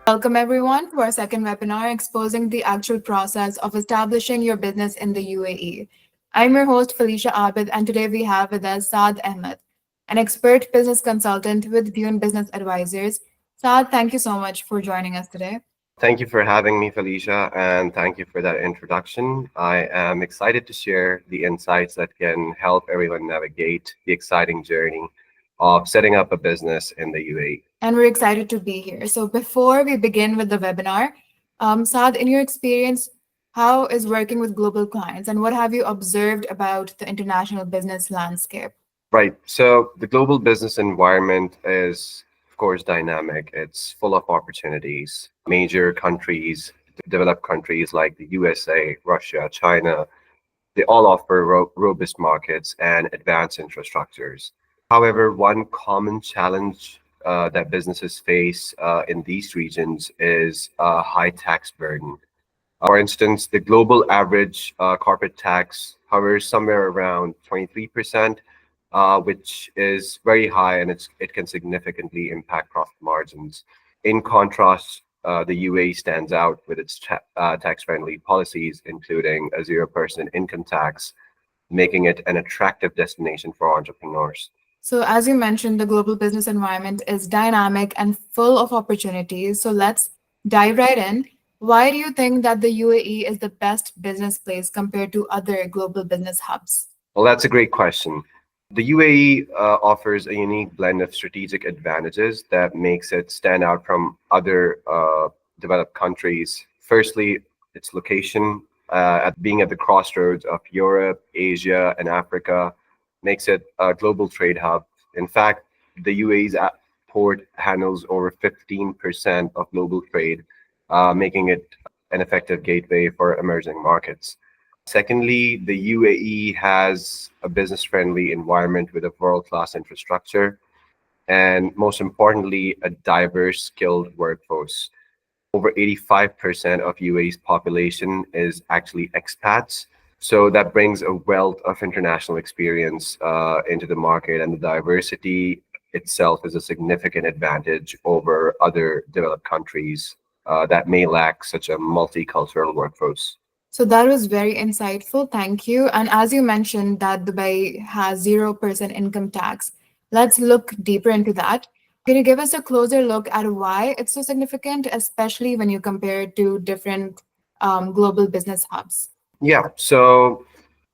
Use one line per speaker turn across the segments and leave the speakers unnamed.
Welcome everyone to our second webinar exposing the actual process of establishing your business in the UAE. I'm your host Falisha Abid, and today we have with us Saad Ahmed, an expert business consultant with Dune Business Advisors. Saad, thank you so much for joining us today.
Thank you for having me, Felicia, and thank you for that introduction. I am excited to share the insights that can help everyone navigate the exciting journey of setting up a business in the UAE.
And we're excited to be here. So before we begin with the webinar, Saad, in your experience, how is working with global clients and what have you observed about the international business landscape?
Right. So the global business environment is, of course, dynamic. It's full of opportunities. Major countries, developed countries like the USA, Russia, China, they all offer robust markets and advanced infrastructures. However, one common challenge that businesses face in these regions is a high tax burden. For instance, the global average corporate tax hovers somewhere around 23%, which is very high, and it can significantly impact profit margins. In contrast, the UAE stands out with its tax-friendly policies, including a 0% income tax, making it an attractive destination for entrepreneurs.
So, as you mentioned, the global business environment is dynamic and full of opportunities. So, let's dive right in. Why do you think that the UAE is the best business place compared to other global business hubs?
Well, that's a great question. The UAE offers a unique blend of strategic advantages that makes it stand out from other developed countries. Firstly, its location, at being at the crossroads of Europe, Asia, and Africa, makes it a global trade hub. In fact, the UAE's port handles over 15% of global trade, making it an effective gateway for emerging markets. Secondly, the UAE has a business-friendly environment with a world-class infrastructure, and most importantly, a diverse, skilled workforce. Over 85% of UAE's population is actually expats, so that brings a wealth of international experience into the market, and the diversity itself is a significant advantage over other developed countries that may lack such a multicultural workforce.
So that was very insightful. Thank you. And as you mentioned that Dubai has 0% income tax, let's look deeper into that. Can you give us a closer look at why it's so significant, especially when you compare it to different global business hubs?
Yeah, so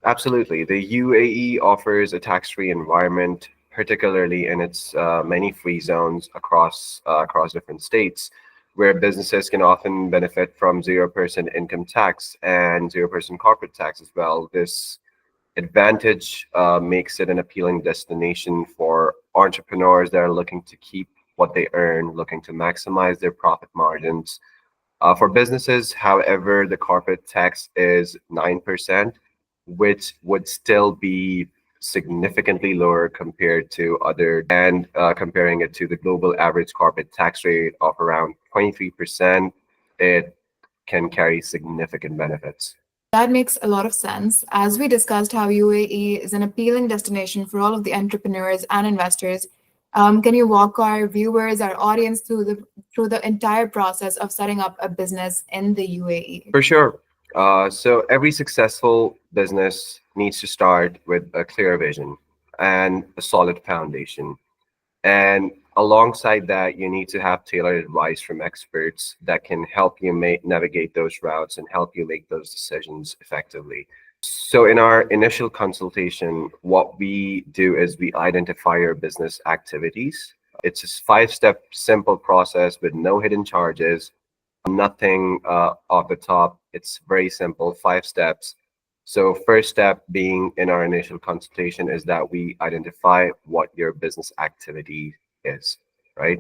absolutely. The UAE offers a tax-free environment, particularly in its many free zones across different states, where businesses can often benefit from 0% income tax and 0% corporate tax as well. This advantage makes it an appealing destination for entrepreneurs that are looking to keep what they earn, looking to maximize their profit margins. For businesses, however, the corporate tax is 9%, which would still be significantly lower compared to other, and comparing it to the global average corporate tax rate of around 23%, it can carry significant benefits.
That makes a lot of sense. As we discussed how UAE is an appealing destination for all of the entrepreneurs and investors, can you walk our viewers, our audience through the entire process of setting up a business in the UAE?
For sure. So every successful business needs to start with a clear vision and a solid foundation. And alongside that, you need to have tailored advice from experts that can help you navigate those routes and help you make those decisions effectively. So in our initial consultation, what we do is we identify your business activities. It's a five-step simple process with no hidden charges, nothing off the top. It's very simple, 5 steps. So first step being in our initial consultation is that we identify what your business activity is, right?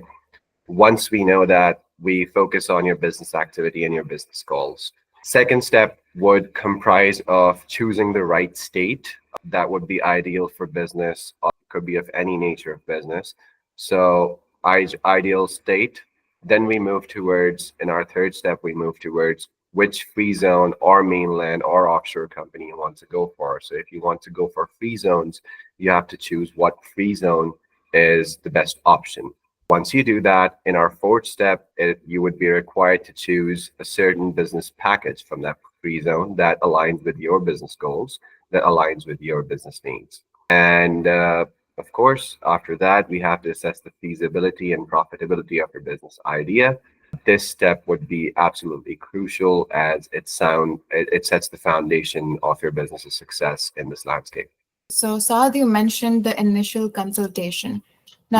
Once we know that, we focus on your business activity and your business goals. Second step would comprise of choosing the right state that would be ideal for business. Could be of any nature of business. So ideal state. Then we move towards, in our third step, we move towards which free zone or mainland or offshore company you want to go for. So if you want to go for free zones, you have to choose what free zone is the best option. Once you do that, in our fourth step, you would be required to choose a certain business package from that free zone that aligns with your business goals, that aligns with your business needs. And of course, after that, we have to assess the feasibility and profitability of your business idea. This step would be absolutely crucial as it sets the foundation of your business's success in this landscape.
So, Saad, you mentioned the initial consultation.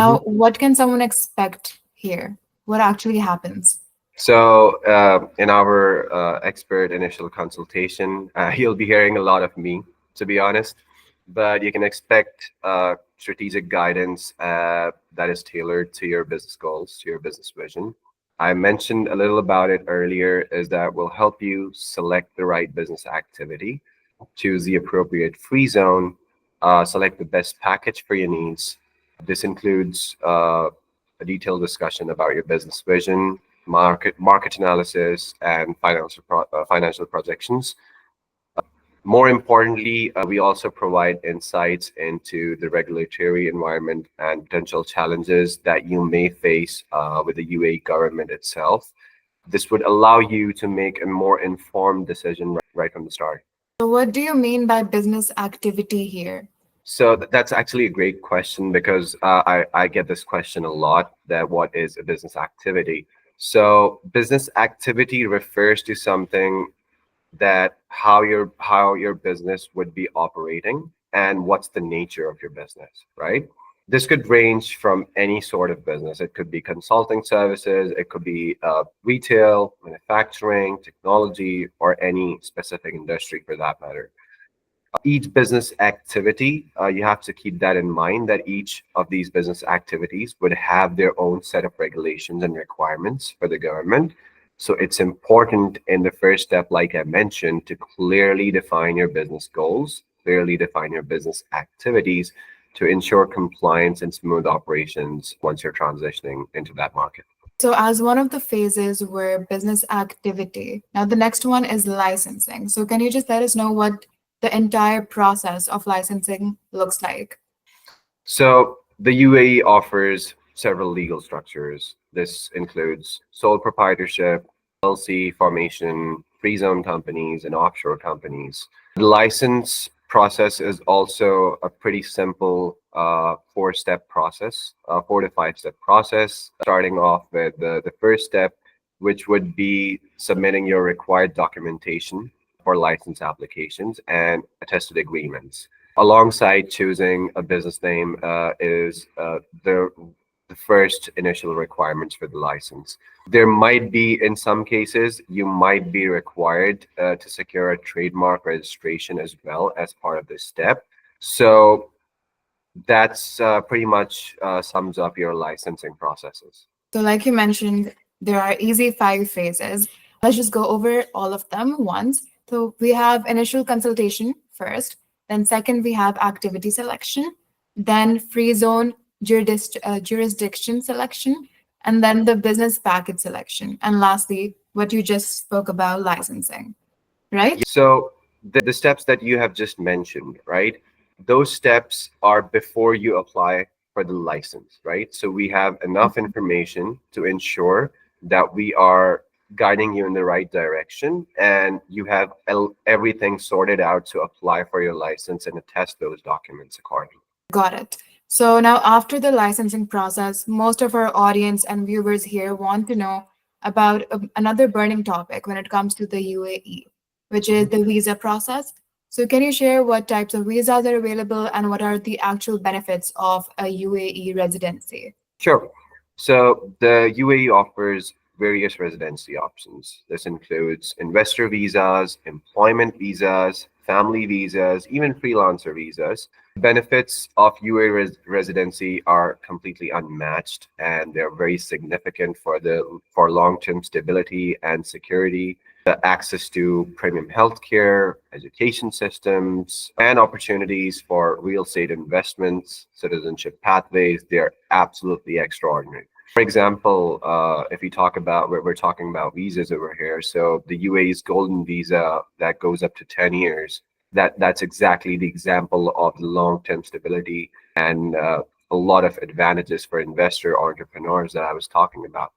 Now,
Mhm.
what can someone expect here? What actually happens?
So, in our expert initial consultation, you'll be hearing a lot of me, to be honest, but you can expect strategic guidance that is tailored to your business goals, to your business vision. I mentioned a little about it earlier, is that will help you select the right business activity, choose the appropriate free zone, select the best package for your needs. This includes a detailed discussion about your business vision, market analysis, and financial projections. More importantly, we also provide insights into the regulatory environment and potential challenges that you may face with the UAE government itself. This would allow you to make a more informed decision right from the start.
So, what do you mean by business activity here?
So that's actually a great question because I get this question a lot, that what is a business activity? So business activity refers to something that how your business would be operating and what's the nature of your business, right? This could range from any sort of business. It could be consulting services, it could be retail, manufacturing, technology, or any specific industry for that matter. Each business activity, you have to keep that in mind, that each of these business activities would have their own set of regulations and requirements for the government. So it's important in the first step, like I mentioned, to clearly define your business goals, clearly define your business activities to ensure compliance and smooth operations once you're transitioning into that market.
So, as one of the phases were business activity, now the next one is licensing. So, can you just let us know what the entire process of licensing looks like?
So the UAE offers several legal structures. This includes sole proprietorship, LLC formation, free zone companies, and offshore companies. The license process is also a pretty simple four-step process, 4 to 5 step process, starting off with the first step, which would be submitting your required documentation for license applications and attested agreements. Alongside choosing a business name is the first initial requirements for the license. There might be, in some cases, you might be required to secure a trademark registration as well as part of this step. So that's pretty much sums up your licensing processes.
So, like you mentioned, there are easy 5 phases. Let's just go over all of them once. So, we have initial consultation first, then, second, we have activity selection, then, free zone jurisdiction selection, and then the business package selection. And lastly, what you just spoke about, licensing, right?
So the steps that you have just mentioned, right? Those steps are before you apply for the license, right? So we have enough information to ensure that we are guiding you in the right direction and you have everything sorted out to apply for your license and attest those documents accordingly.
Got it. So now, after the licensing process, most of our audience and viewers here want to know about another burning topic when it comes to the UAE, which is
Mhm.
the visa process. So, can you share what types of visas are available and what are the actual benefits of a UAE residency?
Sure. So the UAE offers various residency options. This includes investor visas, employment visas, family visas, even freelancer visas. Benefits of UAE residency are completely unmatched and they're very significant for long-term stability and security. The access to premium healthcare, education systems, and opportunities for real estate investments, citizenship pathways, they're absolutely extraordinary. For example, if we talk about, we're talking about visas over here. So the UAE's golden visa that goes up to 10 years, that's exactly the example of the long-term stability and a lot of advantages for investor entrepreneurs that I was talking about.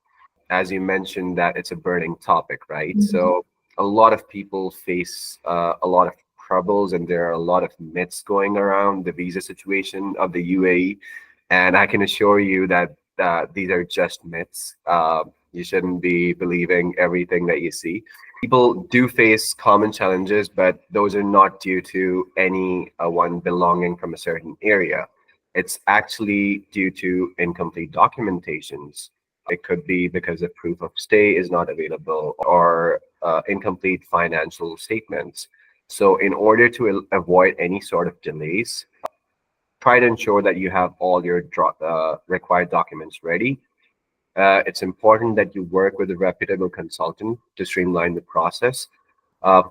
As you mentioned, that it's a burning topic, right?
Mhm.
So a lot of people face a lot of troubles, and there are a lot of myths going around the visa situation of the UAE. And I can assure you that these are just myths. You shouldn't be believing everything that you see. People do face common challenges, but those are not due to any one belonging from a certain area. It's actually due to incomplete documentations. It could be because a proof of stay is not available, or incomplete financial statements. So, in order to avoid any sort of delays, try to ensure that you have all your required documents ready. It's important that you work with a reputable consultant to streamline the process. Uh,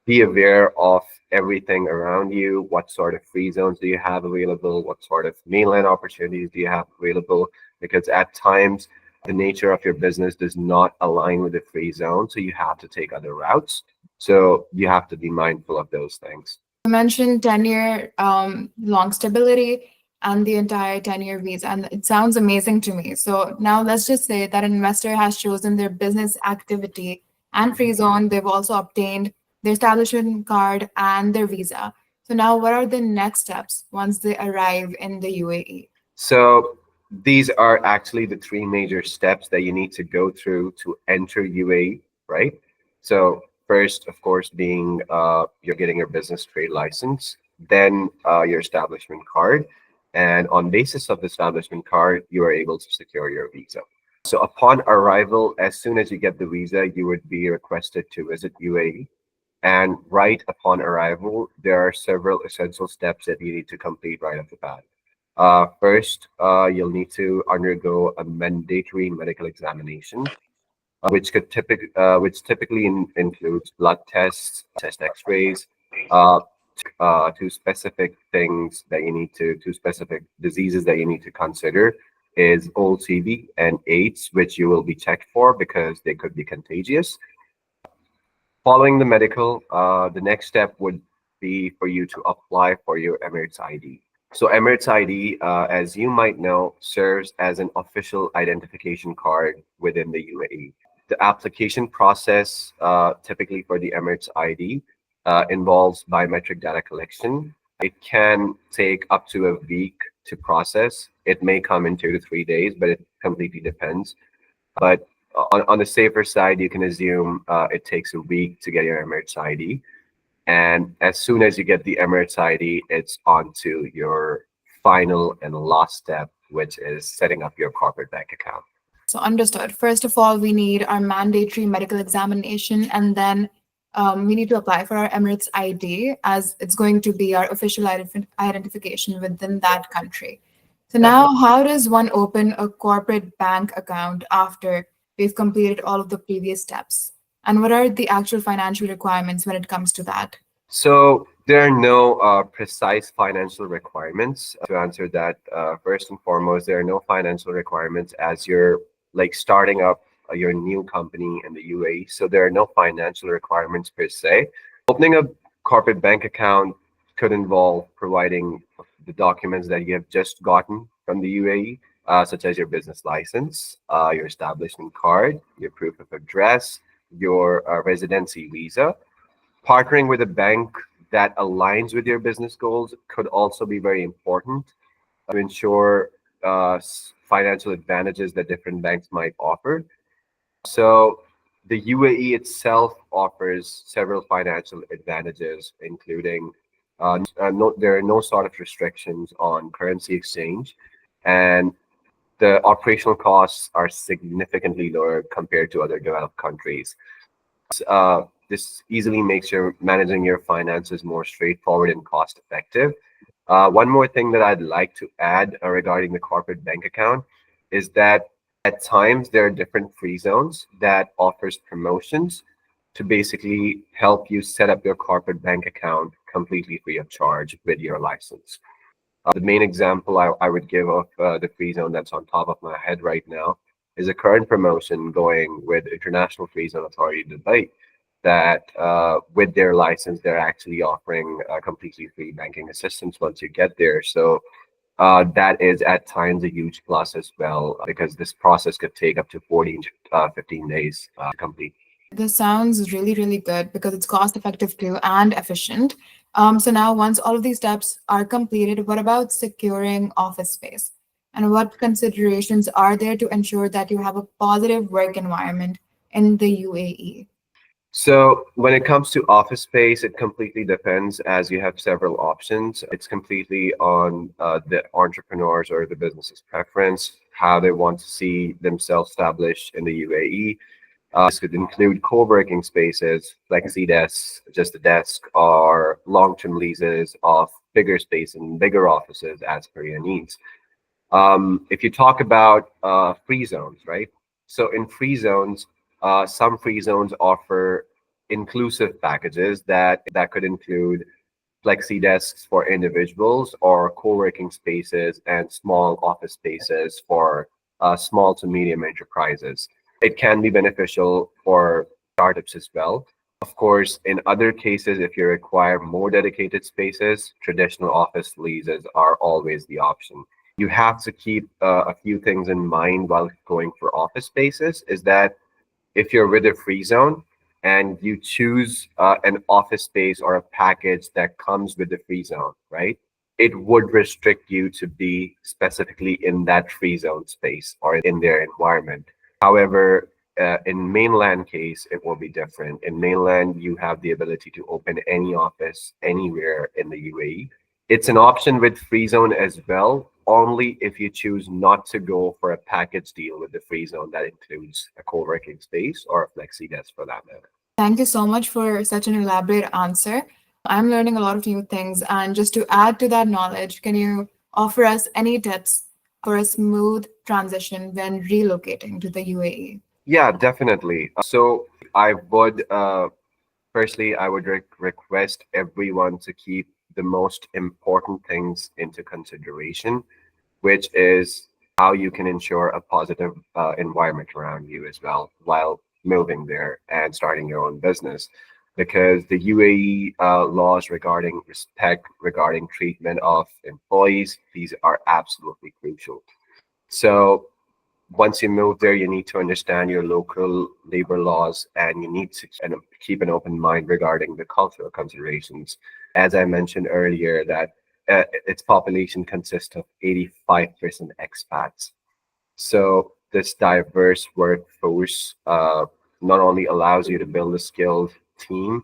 be aware of everything around you. What sort of free zones do you have available? What sort of mainland opportunities do you have available? Because at times, the nature of your business does not align with the free zone, so you have to take other routes. So you have to be mindful of those things.
You mentioned 10-year long stability and the entire 10-year visa, and it sounds amazing to me. So now let's just say that an investor has chosen their business activity and free zone. They've also obtained their establishment card and their visa. So now what are the next steps once they arrive in the UAE?
So these are actually the three major steps that you need to go through to enter UAE, right? So first, of course, being you're getting your business trade license, then your establishment card, and on basis of the establishment card, you are able to secure your visa. So upon arrival, as soon as you get the visa, you would be requested to visit UAE. And right upon arrival, there are several essential steps that you need to complete right off the bat. First, you'll need to undergo a mandatory medical examination, which typically includes blood tests, chest X-rays, uh, two specific things that you need to, two specific diseases that you need to consider is OCV and AIDS, which you will be checked for because they could be contagious. Following the medical, the next step would be for you to apply for your Emirates ID. So Emirates ID, as you might know, serves as an official identification card within the UAE. The application process, typically for the Emirates ID, involves biometric data collection. It can take up to a week to process. It may come in 2 to 3 days, but it completely depends. But on the safer side, you can assume it takes a week to get your Emirates ID. And as soon as you get the Emirates ID, it's on to your final and last step, which is setting up your corporate bank account.
So understood. First of all, we need our mandatory medical examination, and then we need to apply for our Emirates ID, as it's going to be our official identification within that country. So now, how does one open a corporate bank account after we've completed all of the previous steps? And what are the actual financial requirements when it comes to that?
So there are no precise financial requirements to answer that. First and foremost, there are no financial requirements as you're like starting up your new company in the UAE. So there are no financial requirements per se. Opening a corporate bank account could involve providing the documents that you have just gotten from the UAE, such as your business license, your establishment card, your proof of address, your residency visa. Partnering with a bank that aligns with your business goals could also be very important to ensure financial advantages that different banks might offer. So the UAE itself offers several financial advantages, including there are no sort of restrictions on currency exchange, and the operational costs are significantly lower compared to other developed countries. This easily makes your managing your finances more straightforward and cost effective. One more thing that I'd like to add regarding the corporate bank account is that at times there are different free zones that offers promotions to basically help you set up your corporate bank account completely free of charge with your license. The main example I would give of the free zone that's on top of my head right now is a current promotion going with International Free Zone Authority Dubai that with their license, they're actually offering completely free banking assistance once you get there. So That is at times a huge plus as well, because this process could take up to 14 to 15 days to complete.
This sounds really, really good because it's cost effective too and efficient. So now, once all of these steps are completed, what about securing office space? And what considerations are there to ensure that you have a positive work environment in the UAE?
So when it comes to office space, it completely depends, as you have several options. It's completely on the entrepreneurs or the business's preference, how they want to see themselves established in the UAE. This could include co-working spaces, flexi desks, just a desk, or long-term leases of bigger space and bigger offices as per your needs. If you talk about free zones, right? So in free zones, some free zones offer inclusive packages that could include flexi desks for individuals or co-working spaces and small office spaces for small to medium enterprises. It can be beneficial for startups as well. Of course, in other cases, if you require more dedicated spaces, traditional office leases are always the option. You have to keep a few things in mind while going for office spaces, is that if you're with a free zone and you choose an office space or a package that comes with the free zone, right? It would restrict you to be specifically in that free zone space or in their environment. However, in mainland case, it will be different. In mainland, you have the ability to open any office anywhere in the UAE. It's an option with free zone as well, only if you choose not to go for a package deal with the free zone that includes a co-working space or a flexi desk for that matter.
Thank you so much for such an elaborate answer. I'm learning a lot of new things. And just to add to that knowledge, can you offer us any tips for a smooth transition when relocating to the UAE?
Yeah, definitely. So I would firstly, I would request everyone to keep the most important things into consideration, which is how you can ensure a positive environment around you as well while moving there and starting your own business. Because the UAE laws regarding respect, regarding treatment of employees, these are absolutely crucial. So once you move there, you need to understand your local labor laws, and you need to keep an open mind regarding the cultural considerations. As I mentioned earlier, that its population consists of 85% expats. So this diverse workforce not only allows you to build a skilled team,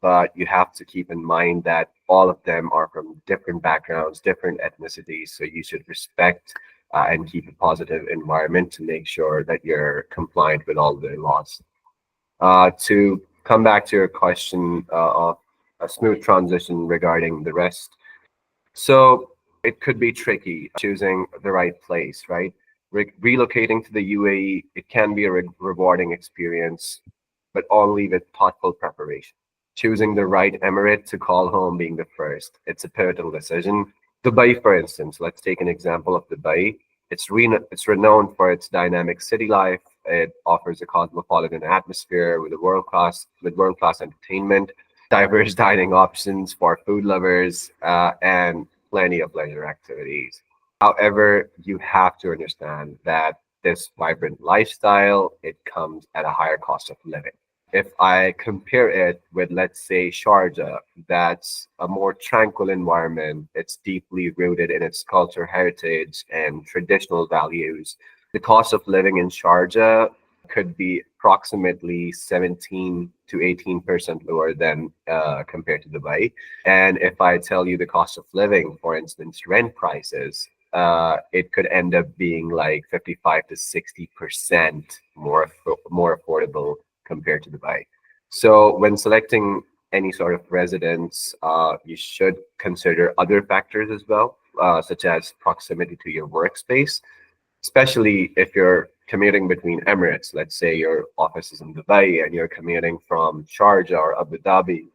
but you have to keep in mind that all of them are from different backgrounds, different ethnicities. So you should respect and keep a positive environment to make sure that you're compliant with all the laws. To come back to your question of a smooth transition regarding the rest, so it could be tricky choosing the right place, right? Relocating to the UAE, it can be a rewarding experience, but only with thoughtful preparation. Choosing the right emirate to call home being the first. It's a pivotal decision. Dubai, for instance, let's take an example of Dubai. It's renowned for its dynamic city life. It offers a cosmopolitan atmosphere with world class entertainment, diverse dining options for food lovers, and plenty of leisure activities. However, you have to understand that this vibrant lifestyle, it comes at a higher cost of living. If I compare it with, let's say, Sharjah, that's a more tranquil environment. It's deeply rooted in its culture, heritage, and traditional values. The cost of living in Sharjah could be approximately 17 to 18% lower than compared to Dubai. And if I tell you the cost of living, for instance, rent prices, it could end up being like 55 to 60% more affordable compared to Dubai. So when selecting any sort of residence, you should consider other factors as well, such as proximity to your workspace, especially if you're commuting between Emirates. Let's say your office is in Dubai and you're commuting from Sharjah or Abu Dhabi.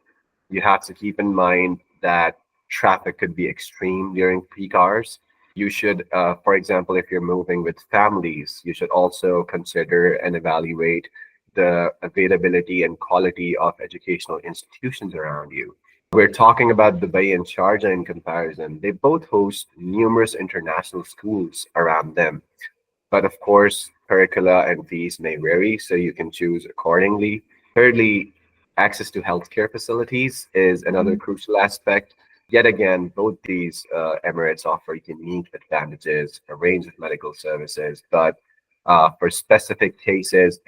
You have to keep in mind that traffic could be extreme during peak hours. You should, for example, if you're moving with families, you should also consider and evaluate the availability and quality of educational institutions around you. We're talking about Dubai and Sharjah in comparison. They both host numerous international schools around them. But of course, curricula and fees may vary, so you can choose accordingly. Thirdly, access to healthcare facilities is another
Mhm.
crucial aspect. Yet again, both these Emirates offer unique advantages, a range of medical services, but for specific cases,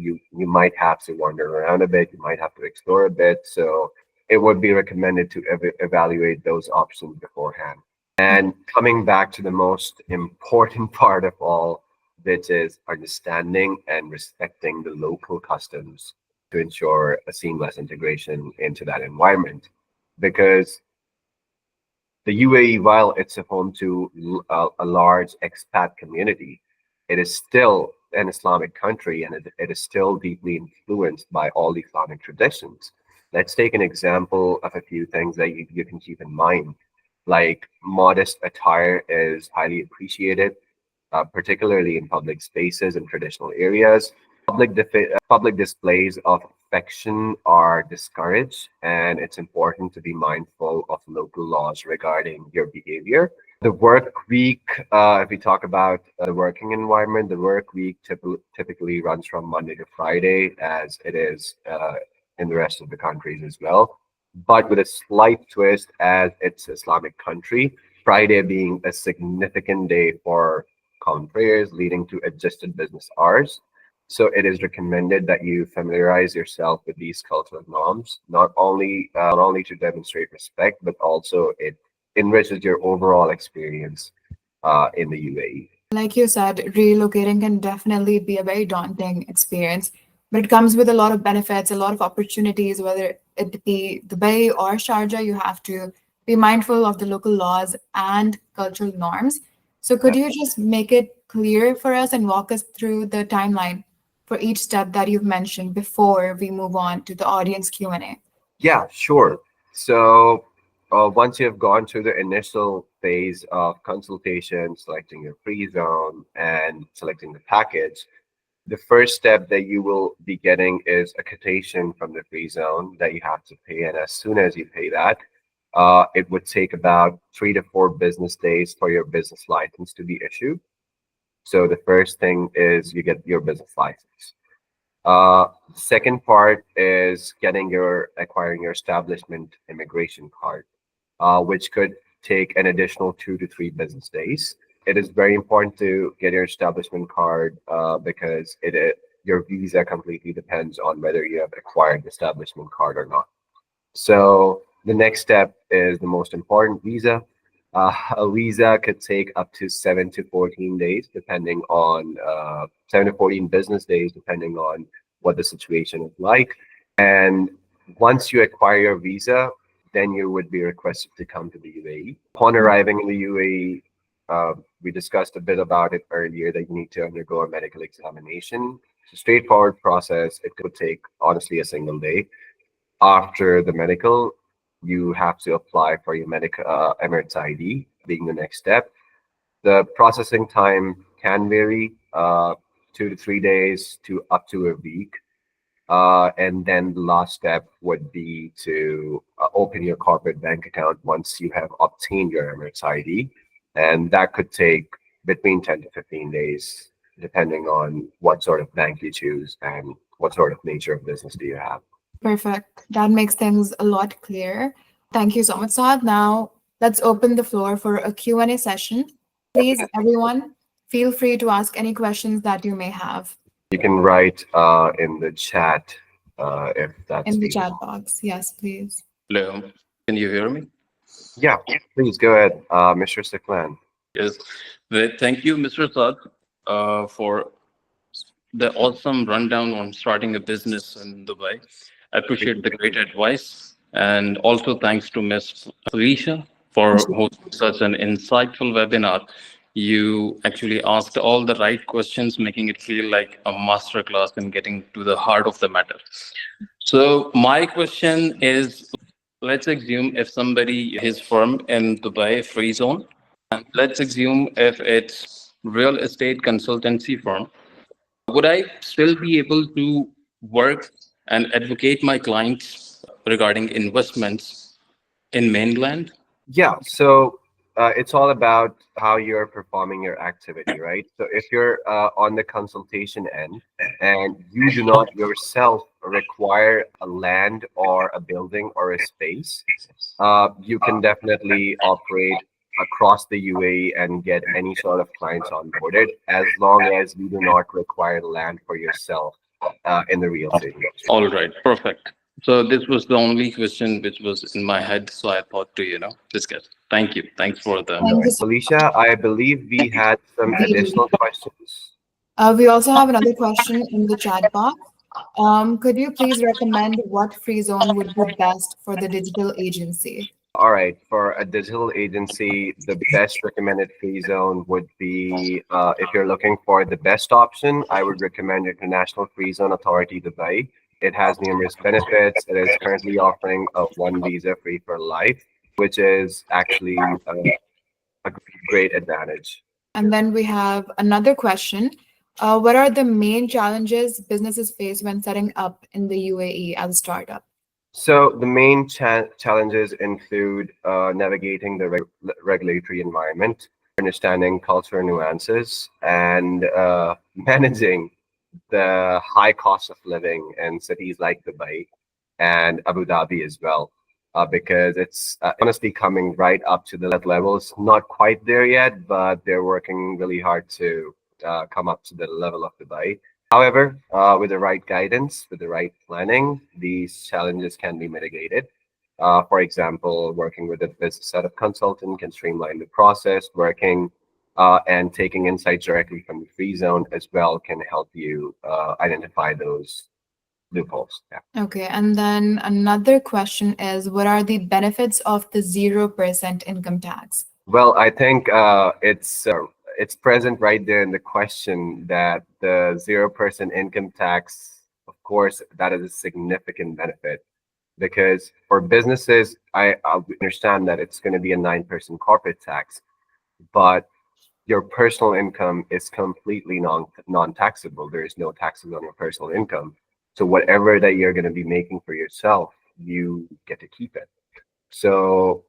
you might have to wander around a bit, you might have to explore a bit. So it would be recommended to evaluate those options beforehand. And coming back to the most important part of all, which is understanding and respecting the local customs to ensure a seamless integration into that environment. Because the UAE, while it's a home to a large expat community, it is still an Islamic country and it is still deeply influenced by all the Islamic traditions. Let's take an example of a few things that you can keep in mind. Like modest attire is highly appreciated, particularly in public spaces and traditional areas. Public displays of affection are discouraged, and it's important to be mindful of local laws regarding your behavior. The work week, if we talk about the working environment, the work week typically runs from Monday to Friday, as it is in the rest of the countries as well, but with a slight twist as it's Islamic country, Friday being a significant day for common prayers, leading to adjusted business hours. So it is recommended that you familiarize yourself with these cultural norms, not only to demonstrate respect, but also it enriches your overall experience in the UAE.
Like you said, relocating can definitely be a very daunting experience, but it comes with a lot of benefits, a lot of opportunities, whether it be Dubai or Sharjah, you have to be mindful of the local laws and cultural norms. So could you just make it clear for us and walk us through the timeline for each step that you've mentioned before we move on to the audience Q&A?
Yeah, sure. So once you have gone through the initial phase of consultation, selecting your free zone and selecting the package, the first step that you will be getting is a quotation from the free zone that you have to pay. And as soon as you pay that, it would take about 3 to 4 business days for your business license to be issued. So the first thing is you get your business license. Second part is acquiring your establishment immigration card, which could take an additional 2 to 3 business days. It is very important to get your establishment card because your visa completely depends on whether you have acquired the establishment card or not. So the next step is the most important visa. A visa could take up to 7 to 14 days, depending on 7 to 14 business days, depending on what the situation is like. And once you acquire your visa, then you would be requested to come to the UAE. Upon arriving in the UAE, we discussed a bit about it earlier that you need to undergo a medical examination. It's a straightforward process. It could take honestly a single day. After the medical, you have to apply for your medical Emirates ID, being the next step. The processing time can vary 2 to 3 days to up to a week. And then the last step would be to open your corporate bank account once you have obtained your Emirates ID. And that could take between 10 to 15 days, depending on what sort of bank you choose and what sort of nature of business do you have.
Perfect. That makes things a lot clearer. Thank you so much, Saad. Now, let's open the floor for a Q&A session. Please, everyone, feel free to ask any questions that you may have
You can write in the chat if that's
in the
feasible.
chat box. Yes, please.
Hello, can you hear me?
Yeah, please go ahead, Mr. Siklan.
Yes. Thank you, Mr. Saad, for the awesome rundown on starting a business in Dubai. I appreciate the great advice. And also thanks to Ms. Felicia for hosting such an insightful webinar. You actually asked all the right questions, making it feel like a masterclass and getting to the heart of the matter. So my question is, let's assume if somebody his firm in Dubai free zone, and let's assume if it's real estate consultancy firm, would I still be able to work and advocate my clients regarding investments in mainland?
Yeah, so it's all about how you're performing your activity, right? So if you're on the consultation end and you do not yourself require a land or a building or a space, you can definitely operate across the UAE and get any sort of clients onboarded as long as you do not require land for yourself in the real estate industry.
All right, perfect. So this was the only question which was in my head, so I thought to, discuss. Thank you. Thanks for the.
Thank you so
Felicia, I believe we had some additional
much.
questions.
We also have another question in the chat box. Could you please recommend what free zone would be best for the digital agency?
All right, for a digital agency, the best recommended free zone would be if you're looking for the best option, I would recommend International Free Zone Authority Dubai. It has numerous benefits. It is currently offering a one visa free for life, which is actually a great advantage.
And then we have another question. What are the main challenges businesses face when setting up in the UAE as a startup?
So the main challenges include navigating the regulatory environment, understanding cultural nuances, and managing the high cost of living in cities like Dubai and Abu Dhabi as well, because it's honestly coming right up to the levels. Not quite there yet, but they're working really hard to come up to the level of Dubai. However, with the right guidance, with the right planning, these challenges can be mitigated. For example, working with a business set of consultant can streamline the process. Working and taking insights directly from the free zone as well can help you identify those loopholes. Yeah.
Okay, and then another question is, what are the benefits of the 0% income tax?
Well, I think it's present right there in the question that the 0% income tax, of course, that is a significant benefit because for businesses, I understand that it's going to be a 9% corporate tax, but your personal income is completely non-taxable. There is no taxes on your personal income. So whatever that you're going to be making for yourself, you get to keep it. So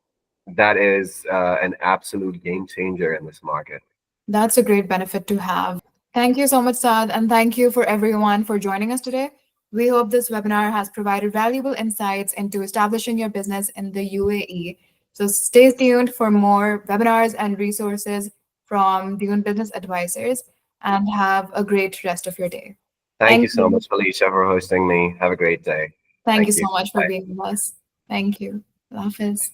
that is an absolute game changer in this market.
That's a great benefit to have. Thank you so much, Saad, and thank you for everyone for joining us today. We hope this webinar has provided valuable insights into establishing your business in the UAE. So stay tuned for more webinars and resources from Dune Business Advisors and have a great rest of your day.
Thank you
Thank
so
you.
much, Felicia, for hosting me. Have a great day.
Thank you
Thank
so
you.
much for
Bye.
being with us. Thank you. Allah Hafiz.